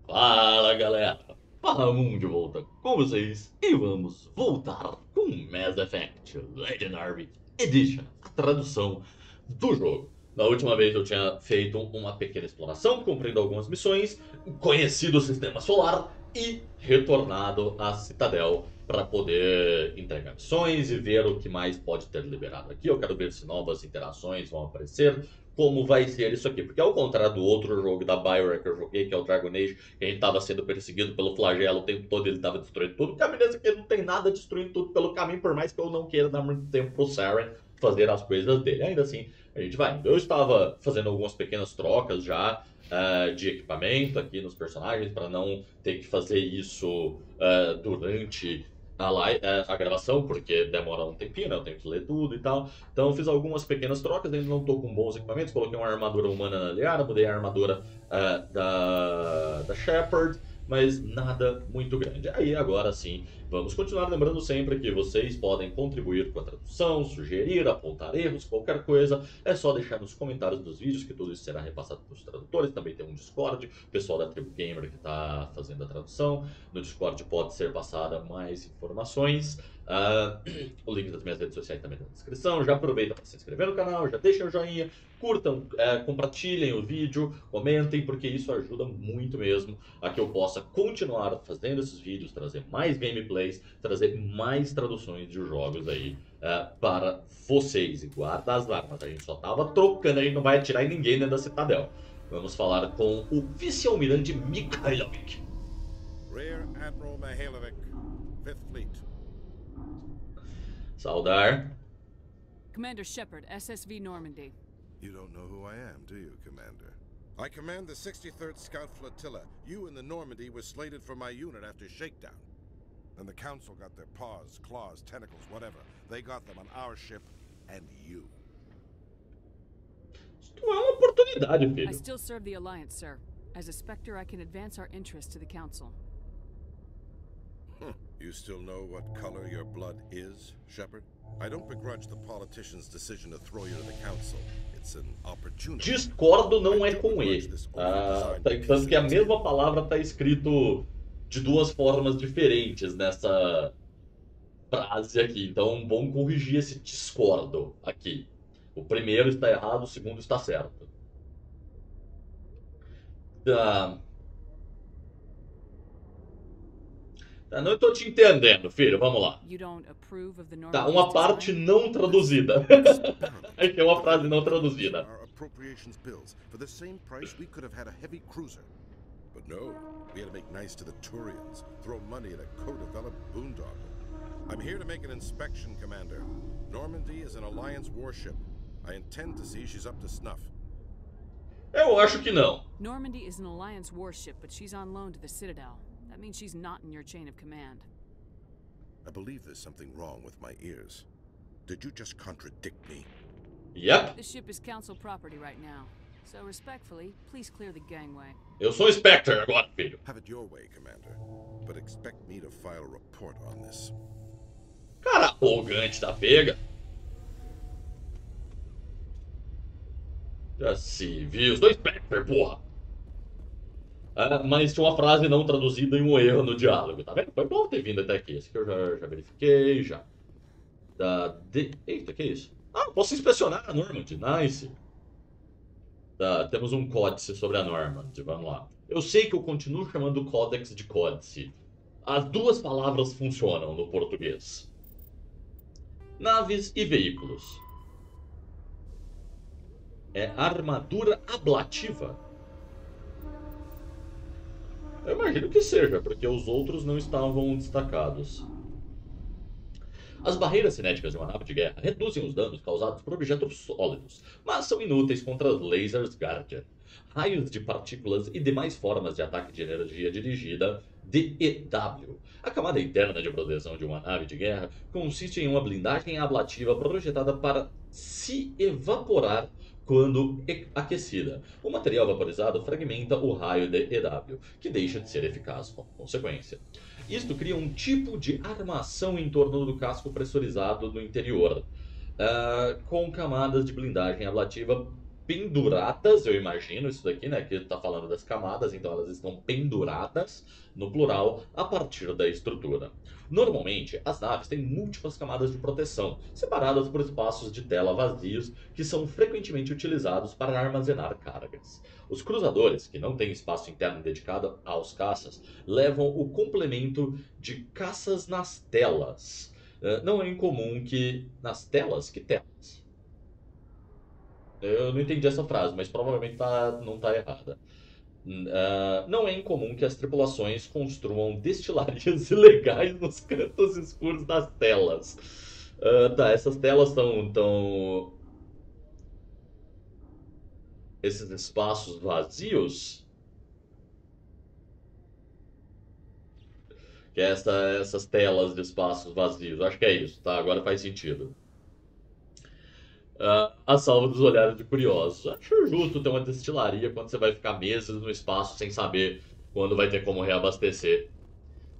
Fala galera, Paramount de volta com vocês e vamos voltar com Mass Effect Legendary Edition, a tradução do jogo. Na última vez eu tinha feito uma pequena exploração, cumprindo algumas missões, conhecido o sistema solar e retornado à Citadel para poder entregar missões e ver o que mais pode ter liberado aqui. Eu quero ver se novas interações vão aparecer, como vai ser isso aqui. Porque ao contrário do outro jogo da BioWare que eu joguei, que é o Dragon Age, que a gente tava sendo perseguido pelo flagelo o tempo todo, ele tava destruindo tudo. O caminho desse aqui não tem nada destruindo tudo pelo caminho, por mais que eu não queira dar muito tempo pro Saren fazer as coisas dele. Ainda assim, a gente vai. Eu estava fazendo algumas pequenas trocas já de equipamento aqui nos personagens, para não ter que fazer isso durante a gravação, porque demora um tempinho, né? Eu tenho que ler tudo e tal. Então eu fiz algumas pequenas trocas, ainda não estou com bons equipamentos. Coloquei uma armadura humana na Liara, mudei a armadura da Shepard, mas nada muito grande. Aí agora sim, vamos continuar lembrando sempre que vocês podem contribuir com a tradução, sugerir, apontar erros, qualquer coisa. É só deixar nos comentários dos vídeos que tudo isso será repassado para os tradutores. Também tem um Discord, o pessoal da Tribo Gamer que está fazendo a tradução. No Discord pode ser passada mais informações. O link das minhas redes sociais também está na descrição. Já aproveita para se inscrever no canal, já deixem o joinha, curtam, compartilhem o vídeo, comentem, porque isso ajuda muito mesmo a que eu possa continuar fazendo esses vídeos, trazer mais gameplays, trazer mais traduções de jogos aí para vocês. E guarda as armas, a gente só tava trocando, a gente não vai atirar em ninguém dentro da Citadel. Vamos falar com o vice-almirante Mikhailovic. Rear Admiral Mihailovic, 5th Fleet. Saudar. Commander Shepard, SSV Normandy. You don't know who I am, do you, Commander? I command the 63rd Scout Flotilla. You and the Normandy were slated for my unit after shakedown. And the Council got their paws, claws, tentacles, whatever. They got them on our ship and you. Isto é uma oportunidade, I filho. still serve the Alliance, sir. As a Spectre, I can advance our interests to the Council. You still know what color your blood is, Shepard? I don't begrudge the politician's decision to throw you to the Council. It's an opportunity. Discordo não é com E. Tanto que a mesma palavra está escrito de duas formas diferentes nessa frase aqui. Então, bom corrigir esse discordo aqui. O primeiro está errado, o segundo está certo. Não estou te entendendo, filho. Vamos lá. You don't approve of the Tá, Normandy's uma parte design? não traduzida. Aqui é uma frase não traduzida. Our appropriations bills. For the same price, we could have had a heavy cruiser. But no, we had to make nice to the Turians, throw money at a co-developed boondoggle. I'm here to make an inspection, Commander. Normandy is an Alliance warship. I intend to see she's up to snuff. Eu acho que não. Normandy is an Alliance warship, but she's on loan to the Citadel. That means she's not in your chain of command. I believe there's something wrong with my ears. Did you just contradict me? Yep. This ship is Council property right now. So respectfully, please clear the gangway. Eu sou o Spectre agora, filho. Have it your way, Commander. But expect me to file a report on this. Cara arrogante da pega. Já se viu. Eu sou Spectre, porra. Mas tinha uma frase não traduzida e um erro no diálogo, tá vendo? Foi bom ter vindo até aqui. Esse aqui eu já verifiquei, já. Eita, que é isso? Ah, posso inspecionar a Normandy. Nice. Temos um códice sobre a Normandy. Vamos lá. Eu sei que eu continuo chamando o códex de códice. As duas palavras funcionam no português. Naves e veículos. É armadura ablativa. Eu imagino que seja, porque os outros não estavam destacados. As barreiras cinéticas de uma nave de guerra reduzem os danos causados por objetos sólidos, mas são inúteis contra lasers Guardian, raios de partículas e demais formas de ataque de energia dirigida DEW. A camada interna de proteção de uma nave de guerra consiste em uma blindagem ablativa projetada para se evaporar quando aquecida. O material vaporizado fragmenta o raio de EW, que deixa de ser eficaz como consequência. Isto cria um tipo de armação em torno do casco pressurizado no interior, com camadas de blindagem ablativa penduradas, eu imagino isso daqui, né? Que tá falando das camadas, então elas estão penduradas, no plural, a partir da estrutura. Normalmente, as naves têm múltiplas camadas de proteção, separadas por espaços de tela vazios que são frequentemente utilizados para armazenar cargas. Os cruzadores, que não têm espaço interno dedicado aos caças, levam o complemento de caças nas telas. Não é incomum que... Nas telas? Que telas? Eu não entendi essa frase, mas provavelmente não tá errada. Não é incomum que as tripulações construam destilarias ilegais nos cantos escuros das telas. Tá, essas telas estão. Esses espaços vazios. Que é essas telas de espaços vazios. Acho que é isso, tá? Agora faz sentido. A salva dos olhares de curiosos. Acho justo ter uma destilaria quando você vai ficar meses no espaço sem saber quando vai ter como reabastecer.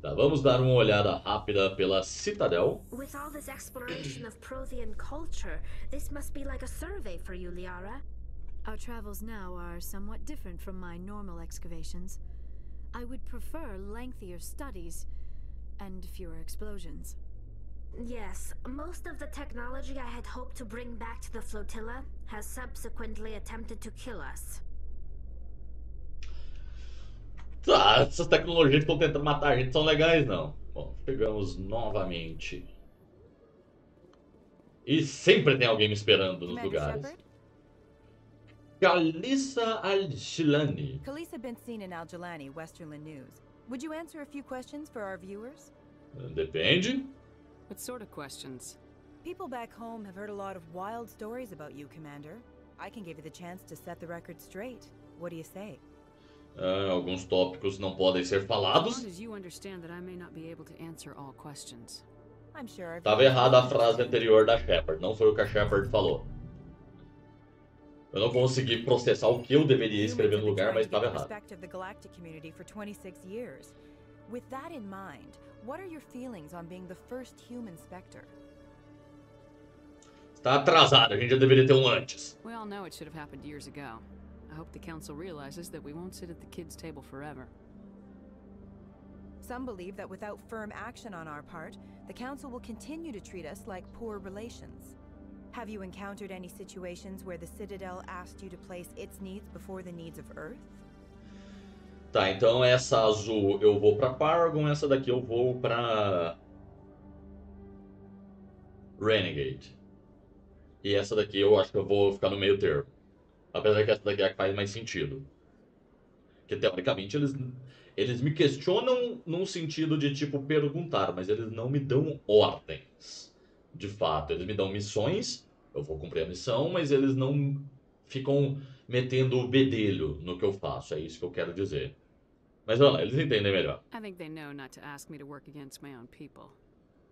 Tá, vamos dar uma olhada rápida pela Citadel. With all this exploration of Prothean culture, this must be like a survey for you, Liara. Our travels now are somewhat different from my normal excavations. I would prefer lengthier studies and fewer explosions. Yes, most of the technology I had hoped to bring back to the flotilla has subsequently attempted to kill us. Tá, essas tecnologias que estão tentando matar a gente são legais, não. Bom, chegamos novamente. E sempre tem alguém me esperando nos lugares. Shepard? Kalissa Al-Shilani. Kalisa been seen in Al-Jalani, Westerland News. Would you answer a few questions for our viewers? Depende. What sort of questions? People back home have heard a lot of wild stories about you, Commander. I can give you the chance to set the record straight. What do you say? Alguns tópicos não podem ser As falados. long as you understand that I may not be able to answer all questions. I'm sure our Tava viewers errada a will frase understand. anterior da Shepard. Não foi o que a Shepard falou. Eu não consegui processar o que eu deveria escrever no Humans have lugar, mas been trying estava to get the errado. respect of the galactic community for 26 years. With that in mind, what are your feelings on being the first human Spectre? Está atrasado, a gente já deveria ter um antes. We all know it should have happened years ago. I hope the council realizes that we won't sit at the kids' table forever. Some believe that without firm action on our part, the Council will continue to treat us like poor relations. Have you encountered any situations where the Citadel asked you to place its needs before the needs of Earth? Tá, então essa azul eu vou pra Paragon, essa daqui eu vou pra Renegade. E essa daqui eu acho que eu vou ficar no meio termo. Apesar que essa daqui é a que faz mais sentido. Porque teoricamente eles me questionam num sentido de tipo perguntar, mas eles não me dão ordens. De fato, eles me dão missões, eu vou cumprir a missão, mas eles não ficam metendo o bedelho no que eu faço, é isso que eu quero dizer. Mas vamos lá, eles entendem melhor. I think they know not to ask me to work against my own people.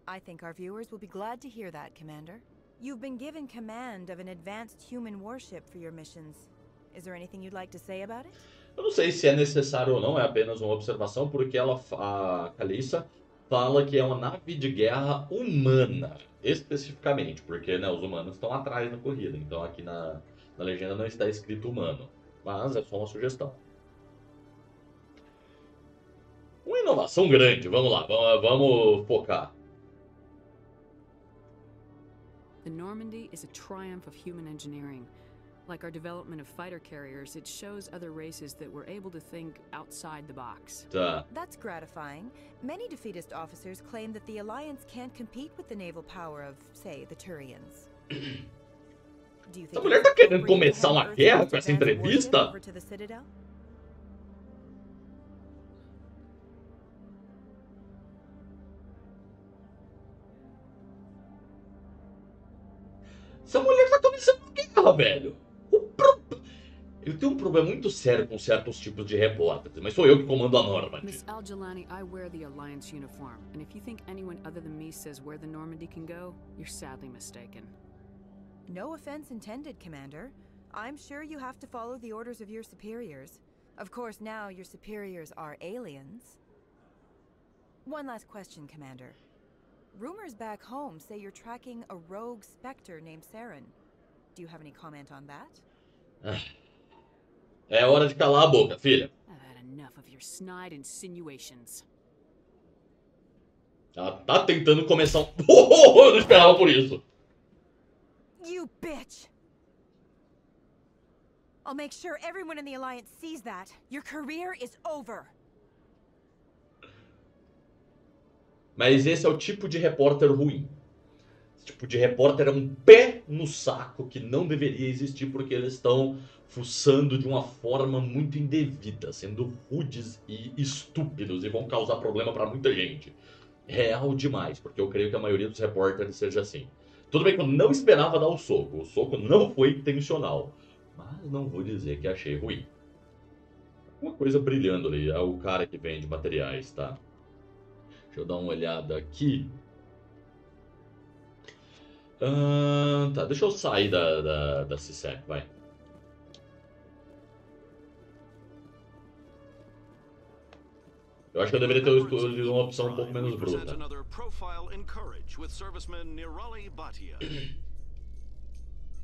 I think our viewers will be glad to hear that, Commander. You've been given command of an advanced human warship for your missions. Is there anything you'd like to say about it? Eu não sei se é necessário ou não, é apenas uma observação, porque a Kalissa fala que é uma nave de guerra humana, especificamente, porque né, os humanos estão atrás na corrida, então aqui na legenda não está escrito humano, mas é só uma sugestão. Uma inovação grande, vamos lá, vamos focar. The Normandy is a triumph of human engineering. Like our development of fighter carriers, it shows other races that were able to think outside the box. Tá. That's gratifying. Many defeatist officers claim that the Alliance can't compete with the naval power of, say, the Turians. Do you think Essa mulher tá it's querendo appropriate to começar hand uma Earth's guerra most com essa advanced entrevista? warship over to the Citadel? Essa mulher tá começando uma guerra, velho. Ele tem um problema muito sério com certos tipos de repórteres, mas sou eu que comando a Normandy. Miss Al-Jalani, I wear the Alliance uniform, and if you think anyone other than me says where the Normandy can go, you're sadly mistaken. No offense intended, Commander. I'm sure you have to follow the orders of your superiors. Of course, now your superiors are aliens. One last question, Commander. Rumors back home say you're tracking a rogue Spectre named Saren. Do you have any comment on that? É hora de calar a boca, filha. I've had enough of your snide insinuations. Ela tá tentando começar um... Eu não esperava por isso. You bitch! I'll make sure everyone in the Alliance sees that. Your career is over. Mas esse é o tipo de repórter ruim. Esse tipo de repórter é um pé no saco que não deveria existir porque eles estão fuçando de uma forma muito indevida, sendo rudes e estúpidos e vão causar problema pra muita gente. Real demais, porque eu creio que a maioria dos repórteres seja assim. Tudo bem que eu não esperava dar o soco não foi intencional, mas não vou dizer que achei ruim. Uma coisa brilhando ali, é o cara que vende materiais, tá? Deixa eu dar uma olhada aqui. Tá, deixa eu sair da CSEC, vai. Eu acho que eu deveria ter escolhido uma opção um pouco menos bruta.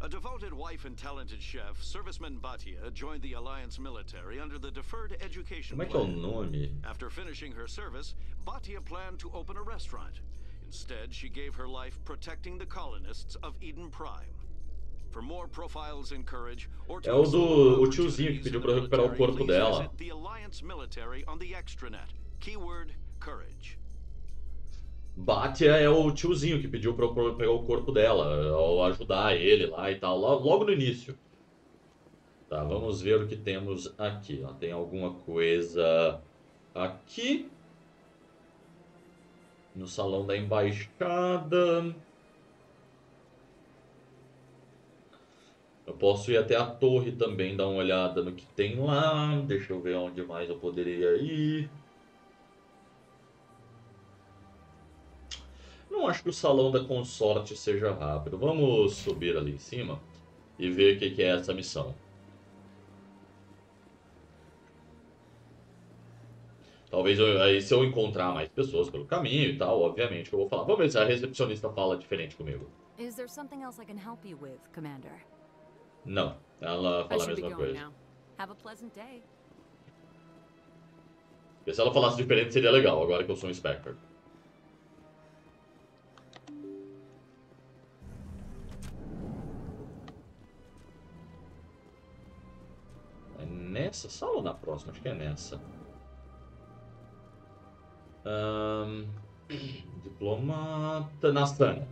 A devoted wife and talented chef, Serviceman Bhatia joined the Alliance military under the Deferred Education Como é que é o Plan. nome? After finishing her service, Bhatia planned to open a restaurant. Instead, she gave her life protecting the colonists of Eden Prime. For more profiles in courage, or to É o tiozinho que pediu pra recuperar o corpo dela. the Alliance military on the extranet. Keyword courage. Bhatia é o tiozinho que pediu pra eu pegar o corpo dela, ou ajudar ele lá e tal, logo no início. Tá, vamos ver o que temos aqui. Ó. Tem alguma coisa aqui. No salão da embaixada. Eu posso ir até a torre também, dar uma olhada no que tem lá. Deixa eu ver onde mais eu poderia ir. Não acho que o salão da consorte seja rápido. Vamos subir ali em cima e ver o que é essa missão. Talvez aí, se eu encontrar mais pessoas pelo caminho e tal, obviamente eu vou falar. Vamos ver se a recepcionista fala diferente comigo. Is there something else I can help you with, Commander? Não, ela fala a mesma coisa. Now. Have a pleasant day. Porque se ela falasse diferente seria legal, agora que eu sou um Spectre. É nessa sala ou na próxima? Acho que é nessa. Diplomata na Sana.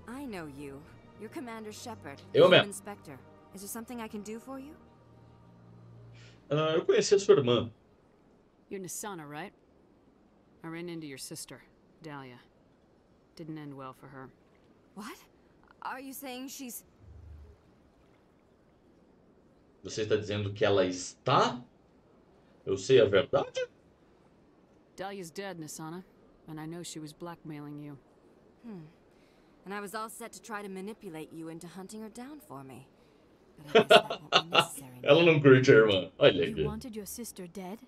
I know you. You're Commander Shepard, Eu Chief mesmo. Inspector. Is there something I can do for you? Eu conheci a sua irmã. You're Nasana, right? I ran into your sister, Dahlia. Didn't end well for her. What? Are you saying she's... Você está dizendo que ela está? Eu sei a verdade? Dahlia's dead, Nasana, and I know she was blackmailing you. And I was all set to try to manipulate you into hunting her down for me. But I guess that won't be necessary now. Ela não curte a irmã. Olha You aqui. wanted your sister dead?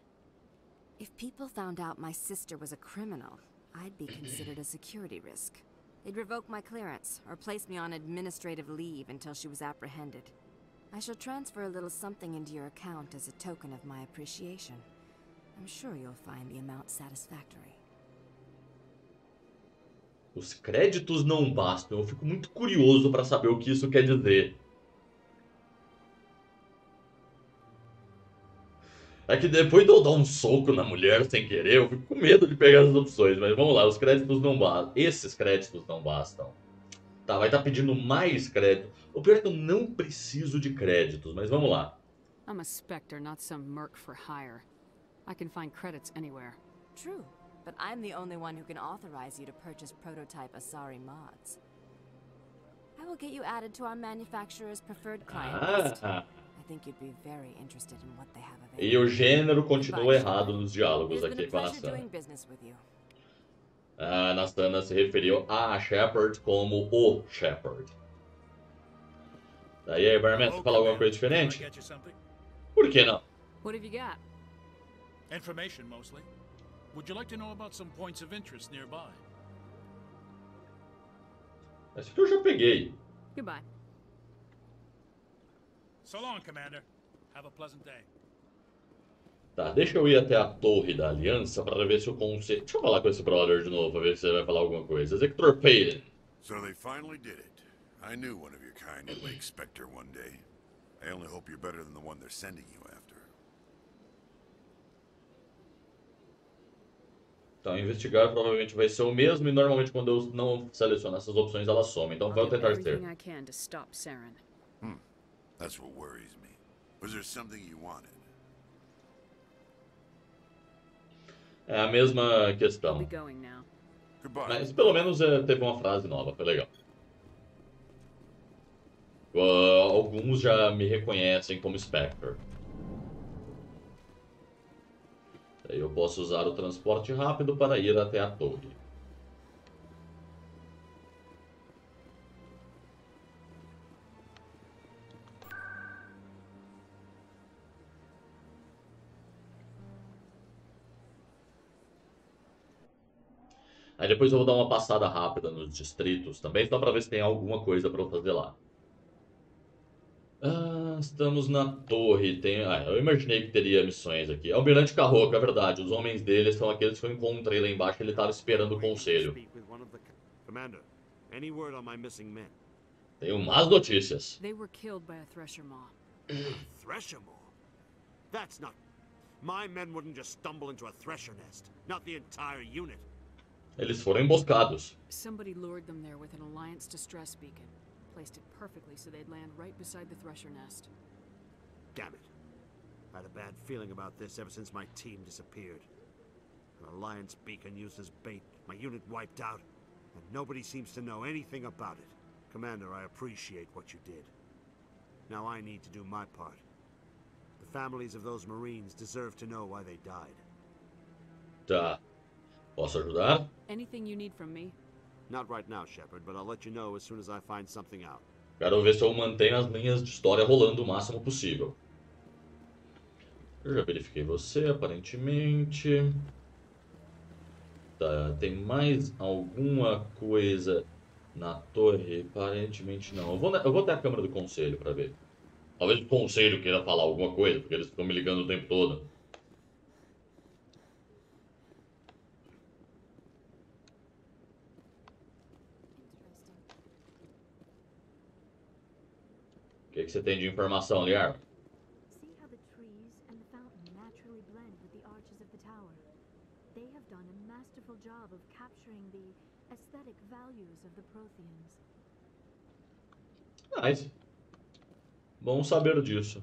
If people found out my sister was a criminal, I'd be considered a security risk. They'd revoke my clearance, or place me on administrative leave until she was apprehended. I shall transfer a little something into your account as a token of my appreciation. I'm sure you'll find the amount satisfactory. Os créditos não bastam. Eu fico muito curioso para saber o que isso quer dizer. É que depois de eu dar um soco na mulher sem querer, eu fico com medo de pegar as opções. Mas vamos lá, os créditos não bastam. Esses créditos não bastam. Tá, vai estar pedindo mais crédito. O pior é que eu não preciso de créditos, mas vamos lá. I'm a Spectre, not some merc for hire. I can find credits anywhere. True, but I'm the only one who can authorize you to purchase prototype Asari mods. I will get you added to our manufacturer's preferred client list. I think you'd be very interested in what they have available. E o gênero continua errado nos diálogos It's been aqui a com a pleasure Nasana. doing business with you. A Nasana se referiu a Shepard como o Shepard. Daí aí, Barman, você fala alguma coisa diferente? Por que não? What have you got? Information, mostly. Would you like to know about some points of interest nearby? Esse aqui eu já peguei. Goodbye. So long, Commander. Have a pleasant day. Tá, deixa eu ir até a torre da aliança para ver se eu consigo... Deixa eu falar com esse brother de novo, pra ver se ele vai falar alguma coisa. Executor Payton. So they finally did it. I knew one of your kind would wake Spectre one day. I only hope you're better than the one they're sending you after. Então, investigar provavelmente vai ser o mesmo, e normalmente quando eu não seleciono essas opções, elas somem. Então, vamos tentar ser. That's what worries me. Was there something you wanted? É a mesma questão. Mas pelo menos teve uma frase nova, foi legal. Alguns já me reconhecem como Spectre. Aí eu posso usar o transporte rápido para ir até a torre. Aí depois eu vou dar uma passada rápida nos distritos também, só para ver se tem alguma coisa para eu fazer lá. Estamos na torre. Eu imaginei que teria missões aqui. Almirante Carroca, é verdade. Os homens dele são aqueles que eu encontrei lá embaixo. Ele estava esperando o conselho. Commander, any word on my missing men? Tenho más notícias. They were killed by a thresher maw. Thresher maw? That's not... My men wouldn't just stumble into a thresher nest. Not the entire unit. Eles foram emboscados. Somebody lured them there with an Alliance distress beacon. Placed it perfectly so they'd land right beside the thresher nest. Damn it. I had a bad feeling about this ever since my team disappeared. An Alliance beacon used as bait, my unit wiped out, and nobody seems to know anything about it. Commander, I appreciate what you did. Now I need to do my part. The families of those Marines deserve to know why they died. Tá. Posso ajudar? Anything you need from me? Not right now, Shepard, but I'll let you know as soon as I find something out. Quero ver se eu mantenho as linhas de história rolando o máximo possível. Eu já verifiquei você, aparentemente. Tá, tem mais alguma coisa na torre? Aparentemente não. Eu vou até a Câmara do Conselho pra ver. Talvez o Conselho queira falar alguma coisa, porque eles ficam me ligando o tempo todo. O que você tem de informação, Liar? See how the trees and the fountain naturally blend with the arches of the tower. They have done a masterful job of capturing the aesthetic values of the Protheans. Nice. Bom saber disso.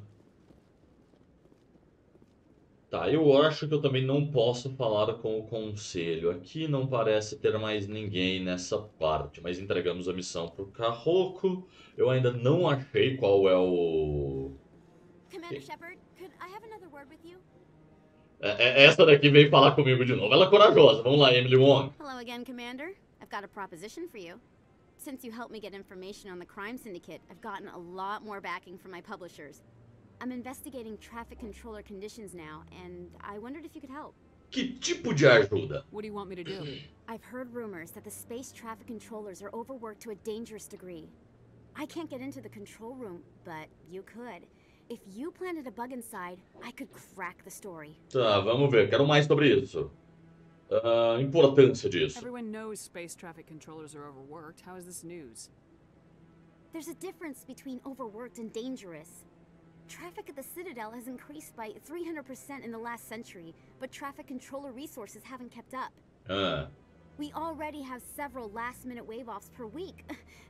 Tá, eu acho que eu também não posso falar com o conselho. Aqui não parece ter mais ninguém nessa parte, mas entregamos a missão pro Carroco. Eu ainda não achei qual é o... Commander Shepard, could I have another word with you? Essa daqui veio falar comigo de novo. Ela é corajosa. Vamos lá, Emily Wong. Hello again, Commander. I've got a proposition for you. Since you helped me get information on the crime syndicate, I've gotten a lot more backing from my publishers. I'm investigating traffic controller conditions now, and I wondered if you could help. Que tipo de ajuda? What do you want me to do? I've heard rumors that the space traffic controllers are overworked to a dangerous degree. I can't get into the control room, but you could. If you planted a bug inside, I could crack the story. Tá, vamos ver. Quero mais sobre isso. Importância disso. Everyone knows space traffic controllers are overworked. How is this news? There's a difference between overworked and dangerous. Traffic at the Citadel has increased by 300% in the last century, but traffic controller resources haven't kept up. We already have several last-minute wave-offs per week.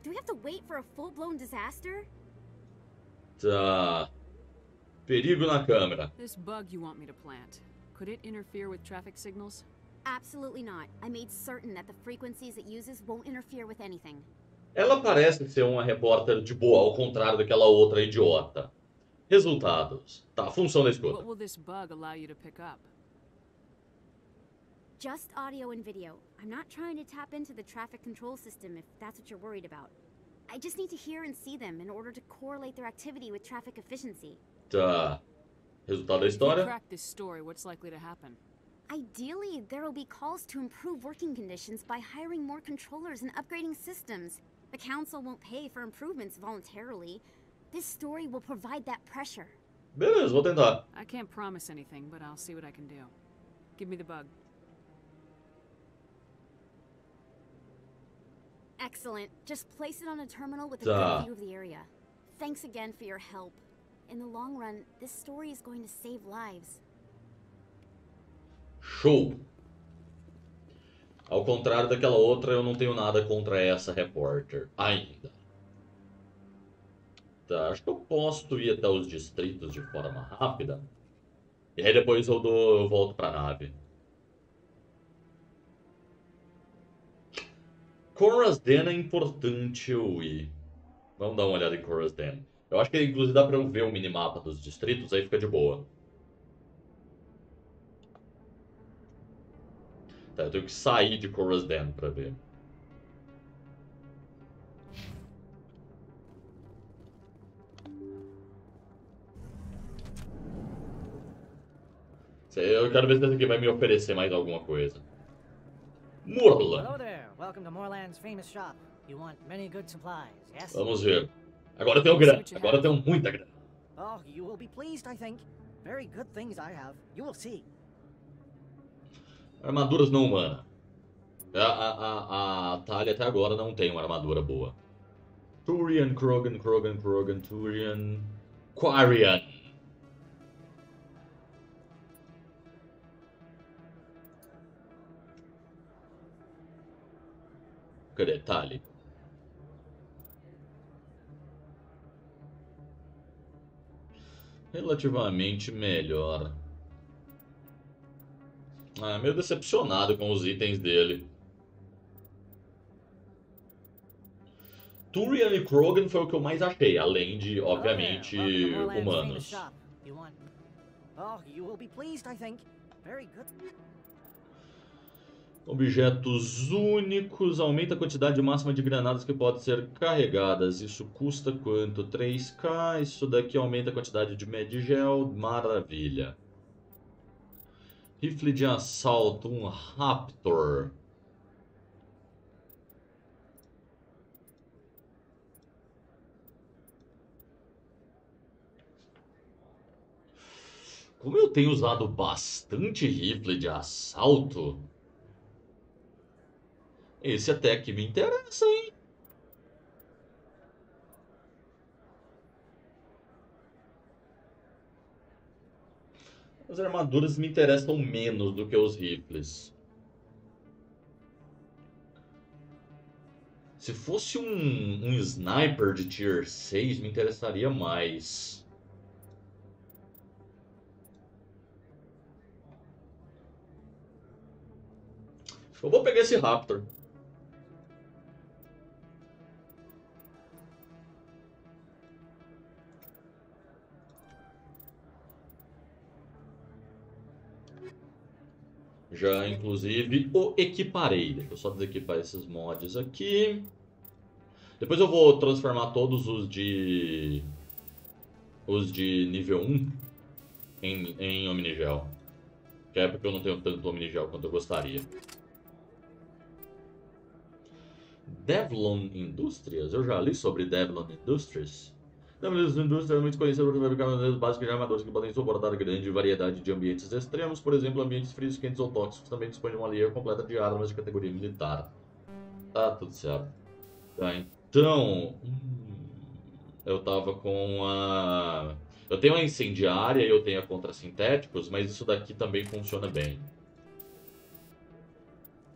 Do we have to wait for a full-blown disaster? Tá. Perigo na câmera. This bug you want me to plant, could it interfere with traffic signals? Absolutely not. I made certain that the frequencies it uses won't interfere with anything. Ela parece ser uma repórter de boa, ao contrário daquela outra idiota. Resultados. Tá, função da escuta. What will this bug allow you to pick up? Just audio and video. I'm not trying to tap into the traffic control system if that's what you're worried about. I just need to hear and see them in order to correlate their activity with traffic efficiency. Tá. Resultado da história? If you crack this story, what's likely to happen? Ideally, there will be calls to improve working conditions by hiring more controllers and upgrading systems. The council won't pay for improvements voluntarily. This story will provide that pressure. Beleza, vou tentar. I can't promise anything, but I'll see what I can do. Give me the bug. Excellent. Just place it on a terminal with a Tá. good view of the area. Thanks again for your help. In the long run, this story is going to save lives. Show! Ao contrário daquela outra, eu não tenho nada contra essa repórter ainda. Tá, acho que eu posso ir até os distritos de forma rápida. E aí depois eu volto pra nave. Coruscant é importante eu ir. Vamos dar uma olhada em Coruscant. Eu acho que inclusive dá pra eu ver o minimapa dos distritos, aí fica de boa. Tá, eu tenho que sair de Coruscant pra ver. Eu quero ver se esse aqui vai me oferecer mais alguma coisa. Morland. Hello there. Welcome to Morland's famous shop. You want many good supplies, yes? Vamos ver. Agora eu tenho grana. Agora eu tenho muita grana. Oh, you will be pleased, I think. Very good things I have. You will see. Armaduras não humanas. A Thalia até agora não tem uma armadura boa. Turian, Krogan, Turian... Quarian. Cadê Thalia? Relativamente melhor. Ah, meio decepcionado com os itens dele. Turian e Krogan foi o que eu mais achei, além de, obviamente, humanos. Oh, you will be pleased, I think. Very good. Objetos únicos. Aumenta a quantidade máxima de granadas que podem ser carregadas. Isso custa quanto? 3k. Isso daqui aumenta a quantidade de medigel. Maravilha. Rifle de assalto. Um Raptor. Como eu tenho usado bastante rifle de assalto... Esse até que me interessa, hein? As armaduras me interessam menos do que os rifles. Se fosse um sniper de tier 6, me interessaria mais. Eu vou pegar esse Raptor. Já, inclusive, o equiparei. Deixa eu só desequipar esses mods aqui. Depois eu vou transformar todos os de nível 1 em Omnigel. Que é porque eu não tenho tanto Omnigel quanto eu gostaria. Devlon Indústrias? Eu já li sobre Devlon Industries. Devlon Industries é muito conhecido por fabricar maneiras básicas de armaduras que podem suportar grande variedade de ambientes extremos, por exemplo, ambientes frios, quentes ou tóxicos. Também dispõe de uma linha completa de armas de categoria militar. Tá tudo certo. Tá, então... eu tava com a... Eu tenho a incendiária e eu tenho a contra sintéticos, mas isso daqui também funciona bem.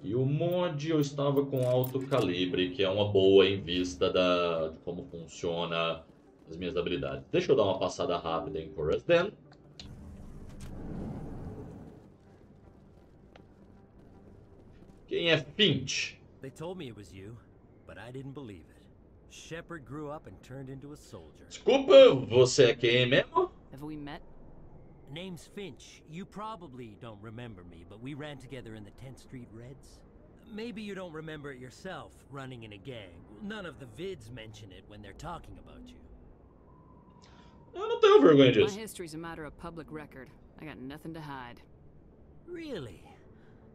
E o mod eu estava com alto calibre, que é uma boa em vista de como funciona as minhas habilidades. Deixa eu dar uma passada rápida em Coruscant. Quem é Finch? They told me it was you, but I didn't believe it. Shepard grew up and turned into a soldier. Desculpa, você é quem mesmo? Have we met? Name's Finch. You probably don't remember me, but we ran together in the 10th Street Reds. Maybe you don't remember it yourself, running in a gang. None of the vids mention it when they're talking about you. Eu não tenho vergonha disso. My history's a matter of public record. I got nothing to hide. Really?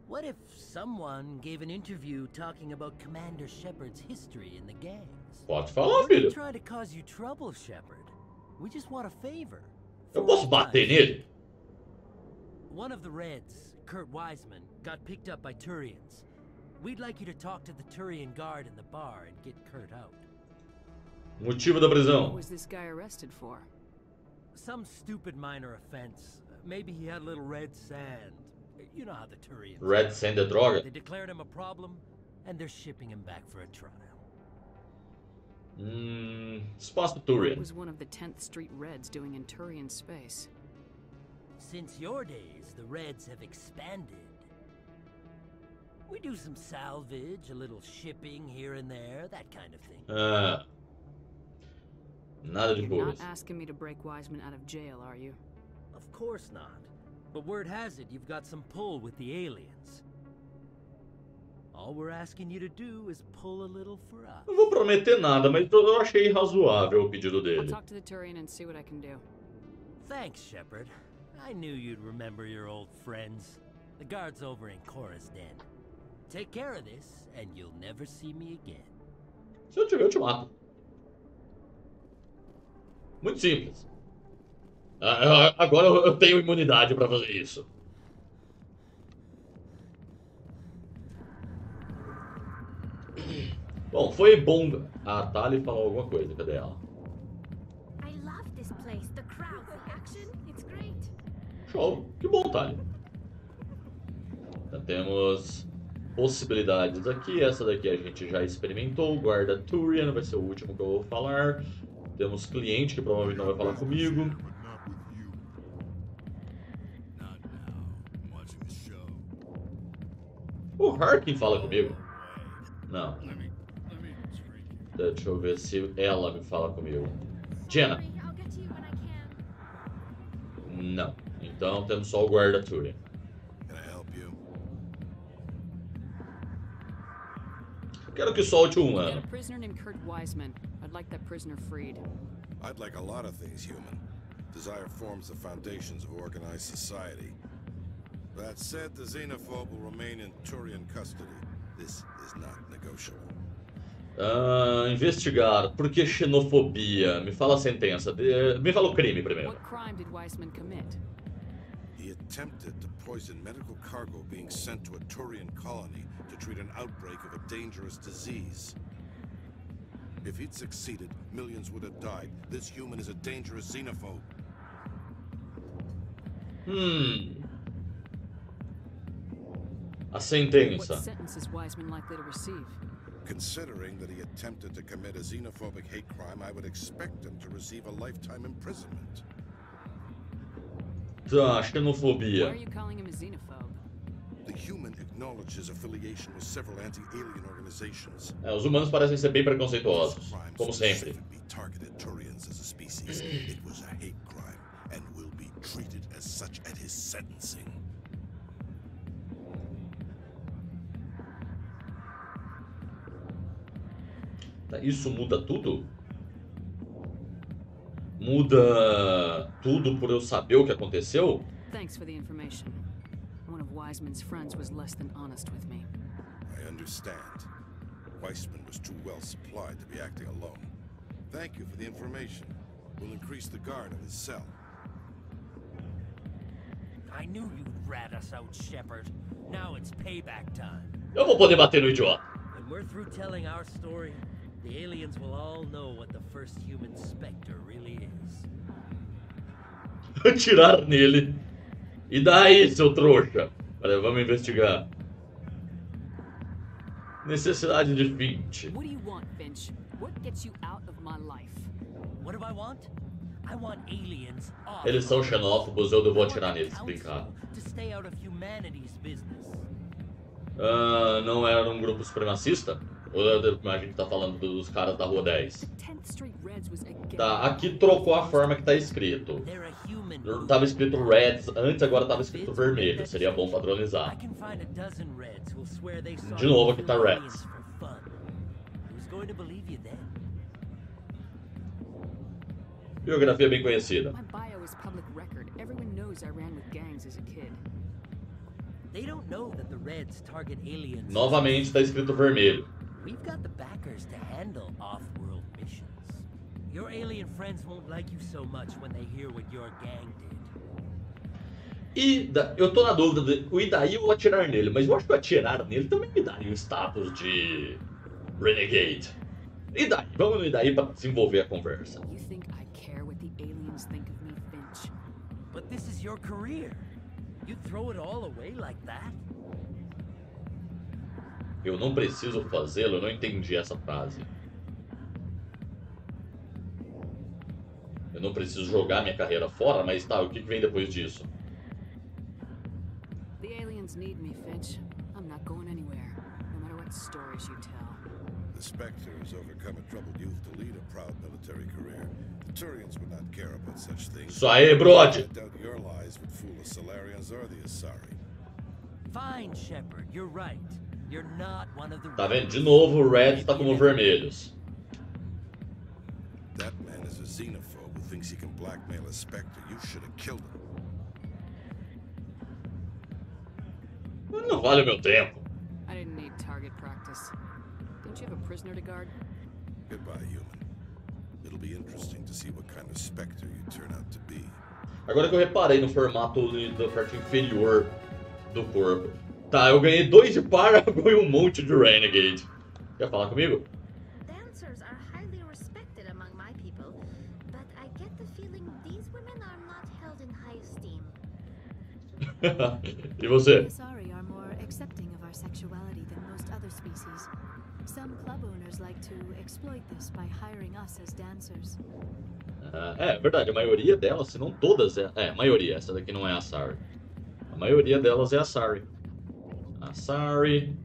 What if someone gave an interview talking about Commander Shepard's history in the gangs? Pode falar, filho. Trying to cause you trouble, Shepard. We just want a favor. Eu posso bater nele? One of the Reds, Kurt Wiseman, got picked up by Turians. We'd like you to talk to the Turian guard in the bar and get Kurt out. Motivo da prisão. What was this guy arrested for? Some stupid minor offense. Maybe he had a little red sand. You know how the Turians... Red sand é droga? They declared him a problem, and they're shipping him back for a trial. Espaço Turian. What was one of the 10th Street Reds doing in Turian space? Since your days, the Reds have expanded. We do some salvage, a little shipping here and there, that kind of thing. Nada de You're boas. not asking me to break Wiseman out of jail, are you? Of course not. But word has it you've got some pull with the aliens. All we're asking you to do is pull a little for us. Não vou prometer nada, mas eu achei razoável o pedido I'll dele. talk to the Turian and see what I can do. Thanks, Shepard. I knew you'd remember your old friends. The guard's over in Cora's den. Take care of this, and you'll never see me again. Se eu tiver, eu te mato. Muito simples. Agora eu tenho imunidade pra fazer isso. Bom, foi bom. A Tali falou alguma coisa. Cadê ela? I love this place. The crowd, the action, it's great. Show. Que bom, Tali. Já temos possibilidades aqui. Essa daqui a gente já experimentou. Guarda Turian vai ser o último que eu vou falar. Temos cliente que provavelmente não vai falar comigo. O Harkin fala comigo? Não. Deixa eu ver se ela me fala comigo. Jenna. Não. Então temos só o guarda Turian. Quero que solte um ano. A prisoner named Kurt Wiseman. I'd like that prisoner freed. I'd like a lot of things, human. Desire forms the foundations of organized society. That said, the xenophobe will remain in Turian custody. This is not negotiable. Investigar. Por que xenofobia? Me fala a sentença. Me fala o crime primeiro. What crime did Wiseman commit? He attempted to poison medical cargo being sent to a Turian colony to treat an outbreak of a dangerous disease. If he'd succeeded, millions would have died. This human is a dangerous xenophobe. A sentença. What sentence is Wiseman likely to receive? Considering that he attempted to commit a xenophobic hate crime, I would expect him to receive a lifetime imprisonment. Tá, Why xenofobia. are you calling him a xenophobe? The human acknowledges affiliation with several anti-alien organizations. Os humanos parecem ser bem preconceituosos, como sempre. Be targeted Turians as a species. It was a hate crime and will be treated as such at his sentencing. Isso muda tudo? Muda tudo por eu saber o que aconteceu? Thanks for the information. One of Wiseman's friends was less than honest with me. I understand. Weissman was too well supplied to be acting alone. Thank you for the information. We'll increase the guard of his cell. I knew you'd rat us out, Shepard. Now it's payback time. Eu vou poder bater no idiota. When we're through telling our story, the aliens will all know what the first human specter really is. Atirar nele. E daí, seu trouxa? Olha, vamos investigar. Necessidade de Finch. What do you want, Finch? What gets you out of my life? What do I want? I want aliens off. Eles são xenófobos, eu vou atirar neles, se brincar. To stay out of humanity's business. Não era um grupo supremacista? Ou a gente tá falando dos caras da Rua 10? Tá, aqui trocou a forma que tá escrito. Tava escrito Reds antes, agora tava escrito vermelho. Seria bom padronizar. De novo aqui tá Reds. Biografia bem conhecida. My bio is public record. Everyone knows I ran with gangs as a kid. They don't know that the Reds target aliens. Novamente tá escrito vermelho. We've got the backers to handle off-world missions. Your alien friends won't like you so much when they hear what your gang did. Eu tô na dúvida de o Idaí ou atirar nele, mas eu acho que atirar nele também me daria o status de Renegade. Idaí, vamos no Idaí pra desenvolver a conversa. You think I care what the aliens think of me, Finch? But this is your career. You throw it all away like that? Eu não preciso fazê-lo, eu não entendi essa frase. Eu não preciso jogar minha carreira fora, mas tá, o que vem depois disso? The aliens need me, Finch. I'm not going anywhere, no matter what stories you tell. The Spectre has overcome a troubled youth to lead a proud military career. The Turians would not care about such things. Isso aí, brode! I doubt your lies would fool the Solarians or the Asari. Fine, Shepard, you're right. You're not one of the Tá vendo? De novo, o Red tá como vermelhos. That man is a xenophobe who thinks he can blackmail a Spectre. You should have killed him. Não vale o meu tempo. I didn't need target practice. Don't you have a prisoner to guard? Goodbye, human. It'll be interesting to see what kind of Spectre you turn out to be. Agora que eu reparei no formato da parte inferior do corpo. Tá, eu ganhei 2 de par, agora um monte de Renegade. Quer falar comigo? Dancers are highly respected among my people, but I get the feeling these women are not held in high esteem. E você? The Asari are more accepting of our sexuality than most other species. Some club owners like to exploit this by hiring us as dancers. É verdade, a maioria delas, se não todas, a maioria, essa daqui não é a Asari. A maioria delas é a Asari. Asari.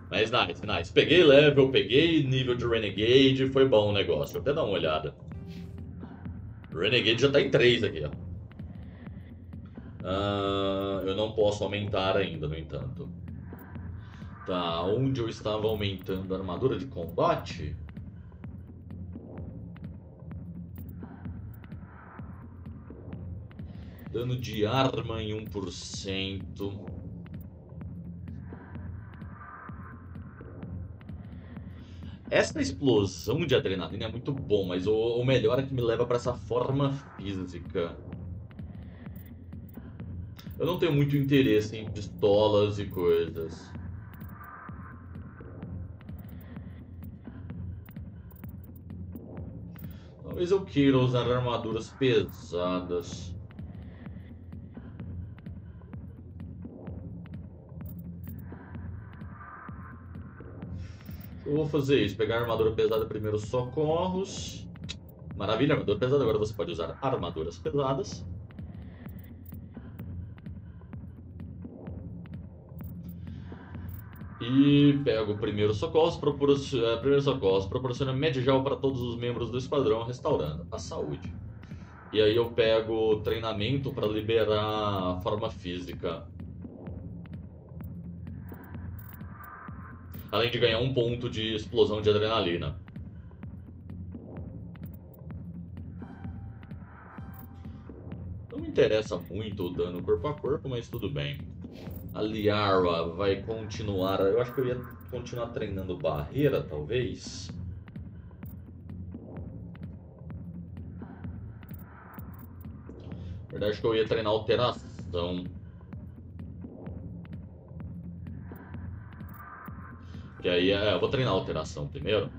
Mas nice. Peguei level, peguei nível de Renegade, foi bom o negócio. Vou até dar uma olhada. Renegade já tá em 3 aqui, ó. Eu não posso aumentar ainda, no entanto. Tá, onde eu estava aumentando a armadura de combate? Dano de arma em 1%. Essa explosão de adrenalina é muito bom, mas o melhor é que me leva para essa forma física. Eu não tenho muito interesse em pistolas e coisas. Talvez eu queira usar armaduras pesadas. Eu vou fazer isso, pegar a armadura pesada primeiro, socorros. Maravilha, armadura pesada, agora você pode usar armaduras pesadas. E pego o primeiro socorros, proporciona Med-Gel para todos os membros do esquadrão, restaurando a saúde. E aí eu pego treinamento para liberar a forma física. Além de ganhar 1 ponto de explosão de adrenalina. Não me interessa muito o dano corpo a corpo, mas tudo bem. A Liara vai continuar... Eu acho que eu ia continuar treinando barreira, talvez. Na verdade, acho que eu ia treinar alteração. Que aí eu vou treinar a alteração primeiro.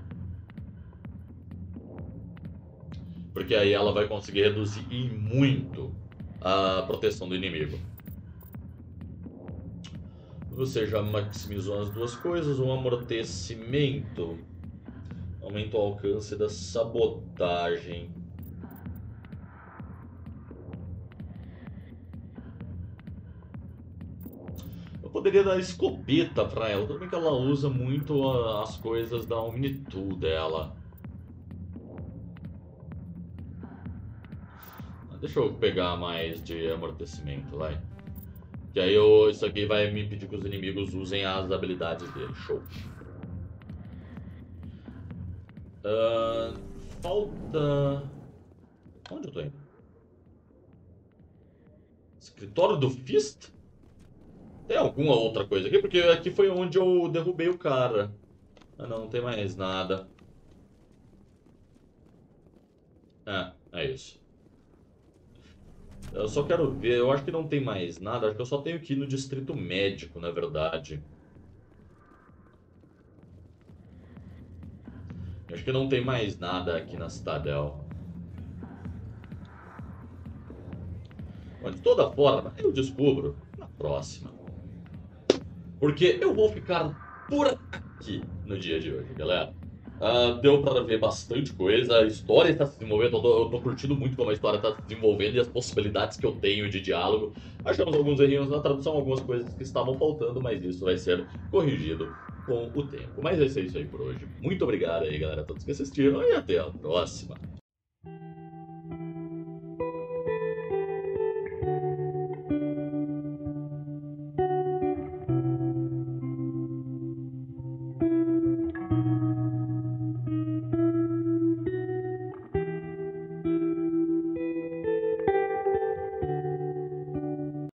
Porque aí ela vai conseguir reduzir em muito a proteção do inimigo. Você já maximizou as duas coisas. Um amortecimento. Aumenta o alcance da sabotagem. Poderia dar escopeta pra ela, tudo bem que ela usa muito as coisas da Omni-Tool dela. Deixa eu pegar mais de amortecimento, vai. Que aí isso aqui vai me impedir que os inimigos usem as habilidades dele, show. Falta... Onde eu tô indo? Escritório do Fist? Tem alguma outra coisa aqui? Porque aqui foi onde eu derrubei o cara. Ah não, não tem mais nada. É isso. Eu só quero ver, eu acho que não tem mais nada, acho que eu só tenho que ir no distrito médico, na verdade. Acho que não tem mais nada aqui na Citadel. Mas de toda forma, eu descubro na próxima. Porque eu vou ficar por aqui no dia de hoje, galera. Deu pra ver bastante coisa, a história está se desenvolvendo, eu tô curtindo muito como a história está se desenvolvendo e as possibilidades que eu tenho de diálogo. Achamos alguns errinhos na tradução, algumas coisas que estavam faltando, mas isso vai ser corrigido com o tempo. Mas é isso aí por hoje. Muito obrigado aí, galera, a todos que assistiram e até a próxima.